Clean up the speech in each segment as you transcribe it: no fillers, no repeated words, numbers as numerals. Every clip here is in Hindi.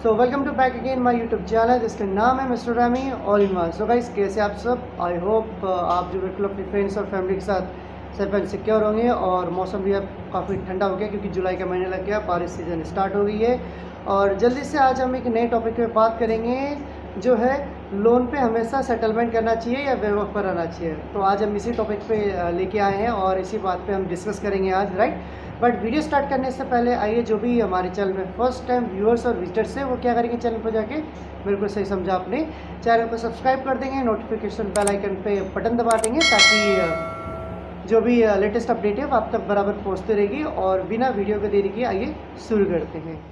So welcome to back again my YouTube channel जिसका नाम है mister Rami all in one. So guys, कैसे आप सब? आई होप आप जो बिल्कुल अपनी फ्रेंड्स और फैमिली के साथ सेफ एंड सिक्योर होंगे। और मौसम भी अब काफ़ी ठंडा हो गया क्योंकि जुलाई का महीने लग गया, बारिश सीजन स्टार्ट हो गई है। और जल्दी से आज हम एक नए टॉपिक पे बात करेंगे जो है लोन पे हमेशा सेटलमेंट करना चाहिए या वेव ऑफ पर आना चाहिए। तो आज हम इसी टॉपिक पे लेके आए हैं और इसी बात पे हम डिस्कस करेंगे आज, राइट। बट वीडियो स्टार्ट करने से पहले आइए, जो भी हमारे चैनल में फर्स्ट टाइम व्यूअर्स और विजिटर्स हैं वो क्या करेंगे, चैनल पर जाके बिल्कुल सही समझा आपने, चैनल को सब्सक्राइब कर देंगे, नोटिफिकेशन बेल आइकन पे बटन दबा देंगे ताकि जो भी लेटेस्ट अपडेट है वो आप तक बराबर पहुंचती रहेगी। और बिना वीडियो को देरी किए आइए शुरू करते हैं।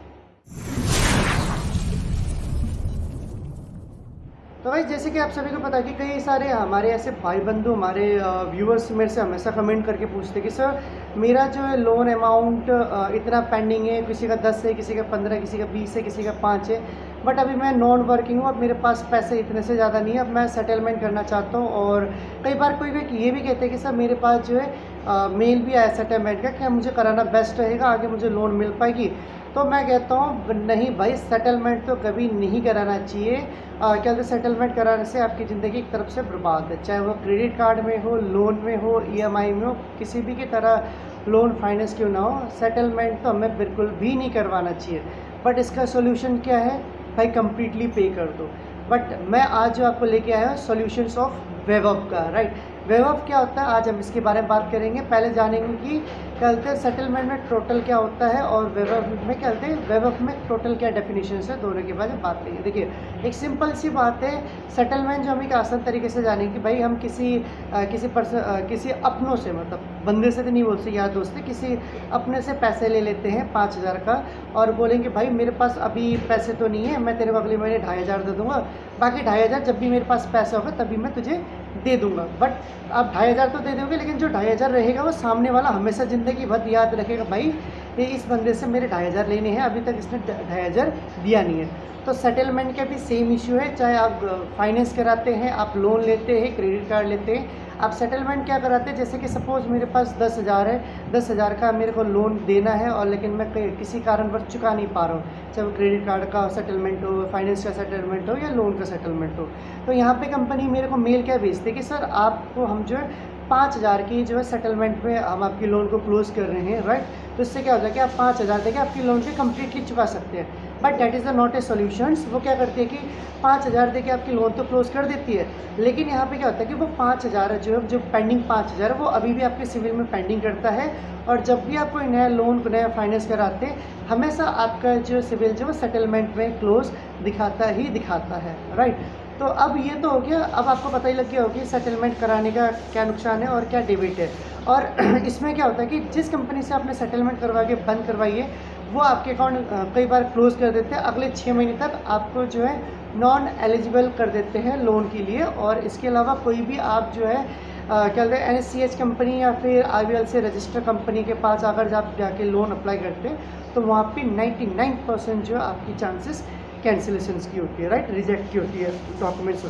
तो भाई, जैसे कि आप सभी को पता है कि कई सारे हमारे ऐसे भाई बंधु, हमारे व्यूअर्स मेरे से हमेशा कमेंट करके पूछते हैं कि सर मेरा जो है लोन अमाउंट इतना पेंडिंग है, किसी का 10 है, किसी का 15, किसी का 20 है, किसी का 5 है, बट अभी मैं नॉन वर्किंग हूँ, अब मेरे पास पैसे इतने से ज़्यादा नहीं है, अब मैं सेटलमेंट करना चाहता हूँ। और कई बार कोई ये भी कहते हैं कि सर मेरे पास जो है मेल भी आया सेटलमेंट का, क्या मुझे कराना बेस्ट रहेगा, आगे मुझे लोन मिल पाएगी? तो मैं कहता हूँ नहीं भाई, सेटलमेंट तो कभी नहीं कराना चाहिए। क्या कहते, सेटलमेंट कराने से आपकी ज़िंदगी एक तरफ से बर्बाद है, चाहे वो क्रेडिट कार्ड में हो, लोन में हो, ईएमआई में हो, किसी भी की तरह लोन फाइनेंस क्यों ना हो, सेटलमेंट तो हमें बिल्कुल भी नहीं करवाना चाहिए। बट इसका सोल्यूशन क्या है भाई? कंप्लीटली पे कर दो। बट मैं आज जो आपको लेके आया हूँ सोल्यूशंस ऑफ वेवअप का, राइट। वेवअप क्या होता है, आज हम इसके बारे में बात करेंगे। पहले जानेंगे कि क्या कहते हैं सेटलमेंट में टोटल क्या होता है और वेवअप में क्या कहते हैं, वेवअप में टोटल क्या डेफिनेशन है, दोनों के बारे में बात करेंगे। देखिए, एक सिंपल सी बात है, सेटलमेंट जो हम एक आसान तरीके से जानेंगे कि भाई हम किसी अपनों से, मतलब बंदे से तो नहीं बोलते, यार दोस्त से, किसी अपने से पैसे ले लेते हैं 5,000 का और बोलेंगे भाई मेरे पास अभी पैसे तो नहीं है, मैं तेरे को अगले महीने 2,500 दे दूँगा, बाकी 2,500 जब भी मेरे पास पैसा होगा तभी मैं तुझे दे दूंगा। बट आप 2,500 तो दे दोगे, लेकिन जो 2,500 रहेगा वो सामने वाला हमेशा ज़िंदगी भर याद रखेगा, भाई ये इस बंदे से मेरे 2,500 लेने हैं, अभी तक इसने 2,500 दिया नहीं है। तो सेटलमेंट का भी सेम इशू है, चाहे आप फाइनेंस कराते हैं, आप लोन लेते हैं, क्रेडिट कार्ड लेते हैं, आप सेटलमेंट क्या कराते हैं? जैसे कि सपोज़ मेरे पास 10,000 है, 10,000 का मेरे को लोन देना है और लेकिन मैं किसी कारणवश चुका नहीं पा रहा हूँ, चाहे वो क्रेडिट कार्ड का सेटलमेंट हो, फाइनेंस का सेटलमेंट हो या लोन का सेटलमेंट हो। तो यहाँ पे कंपनी मेरे को मेल क्या भेजती है कि सर आपको हम जो है 5,000 की जो है सेटलमेंट में हम आपकी लोन को क्लोज़ कर रहे हैं, राइट। तो इससे क्या होता है कि आप 5,000 देके आपकी लोन को कम्प्लीटली चुका सकते हैं। But that is the not a solutions. वो क्या करती है कि 5,000 देके आपकी लोन तो क्लोज़ कर देती है, लेकिन यहाँ पे क्या होता है कि वो 5,000 जो पेंडिंग 5,000 वो अभी भी आपके सिविल में पेंडिंग करता है। और जब भी आप कोई नया लोन, नया फाइनेंस कराते हैं, हमेशा आपका जो सिविल जो सेटलमेंट में क्लोज दिखाता ही दिखाता है, राइट। तो अब ये तो हो गया, अब आपको पता ही लग गया होगा कि सेटलमेंट कराने का क्या नुकसान है और क्या डेबिट है। और इसमें क्या होता है कि जिस कंपनी से आपने सेटलमेंट करवा के बंद करवाई है वो आपके अकाउंट कई बार क्लोज़ कर देते हैं, अगले 6 महीने तक आपको जो है नॉन एलिजिबल कर देते हैं लोन के लिए। और इसके अलावा कोई भी आप जो है क्या कहते हैं NSCH कंपनी या फिर IBL से रजिस्टर कंपनी के पास अगर आप जाके लोन अप्लाई करते हैं तो वहाँ पे 99% जो है आपकी चांसेस कैंसिलेशंस की होती है, राइट, रिजेक्ट की होती है डॉक्यूमेंट्स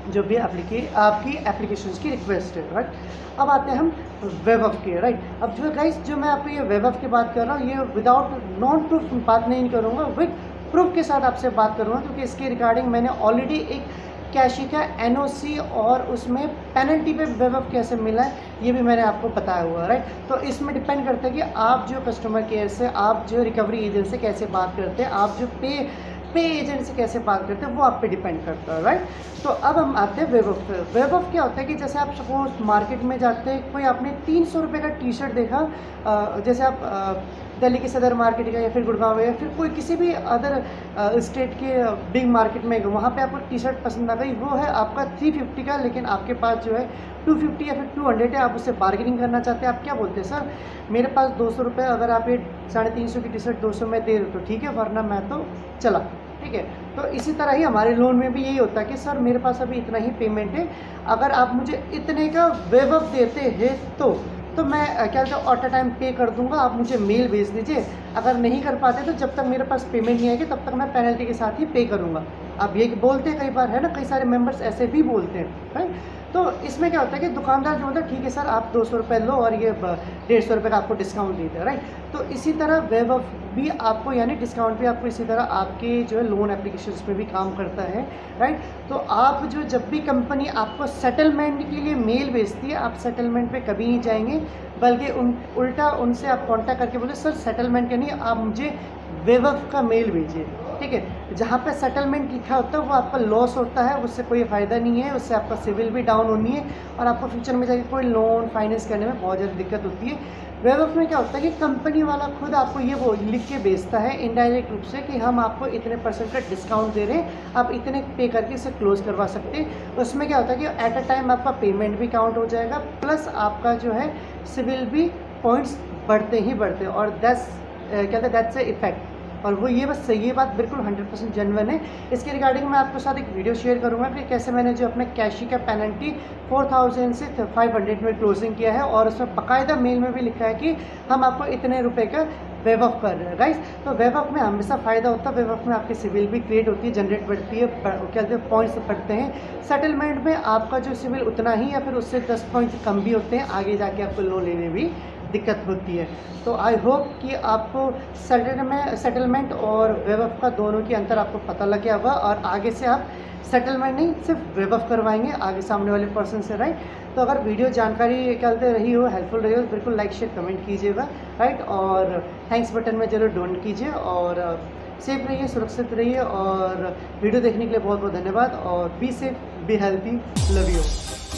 जो भी आपकी एप्लीकेशंस की रिक्वेस्ट है, राइट। अब आते हैं हम वेवअप के, राइट। अब जो गाइस, जो मैं आपको ये वेवअप की बात कर रहा हूँ, ये विदाउट नॉन प्रूफ बात नहीं करूँगा, विद प्रूफ के साथ आपसे बात करूँगा, क्योंकि इसके रिगार्डिंग मैंने ऑलरेडी एक कैशी का NOC और उसमें पेनल्टी पे वेवअप कैसे मिला है ये भी मैंने आपको बताया हुआ, राइट। तो इसमें डिपेंड करता है कि आप जो कस्टमर केयर से, आप जो रिकवरी एजेंट से कैसे बात करते हैं, आप जो पे एजेंट से कैसे बात करते हैं, वो आप पे डिपेंड करता है, राइट। तो अब हम आते हैं वेवअप पे। वेवअप क्या होता है कि जैसे आप सपोज मार्केट में जाते हैं, कोई आपने 300 रुपये का टी-शर्ट देखा, जैसे आप दिल्ली के सदर मार्केट का या फिर गुड़गांव या फिर कोई किसी भी अदर स्टेट के बिग मार्केट में गए, वहाँ पे आपको टी-शर्ट पसंद आ गई, वो है आपका 350 का, लेकिन आपके पास जो है 250 या फिर 200 है, आप उससे बार्गेनिंग करना चाहते हैं। आप क्या बोलते हैं, सर मेरे पास 200 रुपये, अगर आप ये 350 की टी-शर्ट 200 में दे रहे हो तो ठीक है, वरना मैं तो चला, ठीक है। तो इसी तरह ही हमारे लोन में भी यही होता है कि सर मेरे पास अभी इतना ही पेमेंट है, अगर आप मुझे इतने का वेवअप देते हैं तो मैं क्या कहते हैं ऑट टाइम पे कर दूंगा, आप मुझे मेल भेज दीजिए। अगर नहीं कर पाते तो जब तक मेरे पास पेमेंट नहीं आएगी तब तक मैं पेनल्टी के साथ ही पे करूंगा। आप ये बोलते हैं कई बार, है ना, कई सारे मेंबर्स ऐसे भी बोलते हैं, राइट। तो इसमें क्या होता है कि दुकानदार जो होता है ठीक है सर आप 200 रुपये लो और ये 150 रुपये का आपको डिस्काउंट देते हैं, राइट। तो इसी तरह वेब भी आपको यानी डिस्काउंट भी आपको इसी तरह आपके जो है लोन एप्लीकेशंस में भी काम करता है, राइट। तो आप जो जब भी कंपनी आपको सेटलमेंट के लिए मेल भेजती है, आप सेटलमेंट पे कभी नहीं जाएंगे, बल्कि उल्टा उनसे आप कांटेक्ट करके बोले सर सेटलमेंट का नहीं, आप मुझे वेवअप का मेल भेजिए, ठीक है। जहाँ पे सेटलमेंट लिखा होता है वो आपका लॉस होता है, उससे कोई फ़ायदा नहीं है, उससे आपका सिविल भी डाउन होनी है और आपको फ्यूचर में जाके कोई लोन फाइनेंस करने में बहुत ज़्यादा दिक्कत होती है। वेवअप में क्या होता है कि कंपनी वाला खुद आपको ये वो लिख के बेचता है इनडायरेक्ट रूप से कि हम आपको इतने % का डिस्काउंट दे रहे हैं, आप इतने पे करके इसे क्लोज़ करवा सकते हैं। उसमें क्या होता है कि एट अ टाइम आपका पेमेंट भी काउंट हो जाएगा, प्लस आपका जो है सिविल भी पॉइंट्स बढ़ते ही बढ़ते हैं। और कहते हैं दैट्स ए इफेक्ट, और वो ये बस सही है, बात बिल्कुल 100% जेन्युइन है। इसके रिगार्डिंग मैं आपके साथ एक वीडियो शेयर करूंगा कि कैसे मैंने जो अपने कैशी का पेनल्टी 4000 से 500 में क्लोजिंग किया है, और उसमें बाकायदा मेल में भी लिखा है कि हम आपको इतने रुपए का वेवअप कर रहे हैं, गाइस। तो वेवअप में हमेशा फ़ायदा होता है, वेवअप में आपकी सिविल भी क्रिएट होती है, जनरेट बढ़ती है, क्या कहते हैं पॉइंट्स बढ़ते हैं। सेटलमेंट में आपका जो सिविल उतना ही या फिर उससे 10 पॉइंट्स कम भी होते हैं, आगे जाके आपको लोन लेने भी दिक्कत होती है। तो आई होप कि आपको सेटलमेंट और वेवअप का दोनों की अंतर आपको पता लग गया होगा, और आगे से आप सेटलमेंट नहीं सिर्फ वेवअप करवाएंगे आगे सामने वाले पर्सन से, राइट। तो अगर वीडियो जानकारी कहते रही हो, हेल्पफुल रही हो, तो बिल्कुल लाइक शेयर कमेंट कीजिएगा, राइट। और थैंक्स बटन में जरूर डोंट कीजिए, और सेफ रहिए, सुरक्षित रहिए, और वीडियो देखने के लिए बहुत बहुत धन्यवाद, और be safe, be healthy, love you.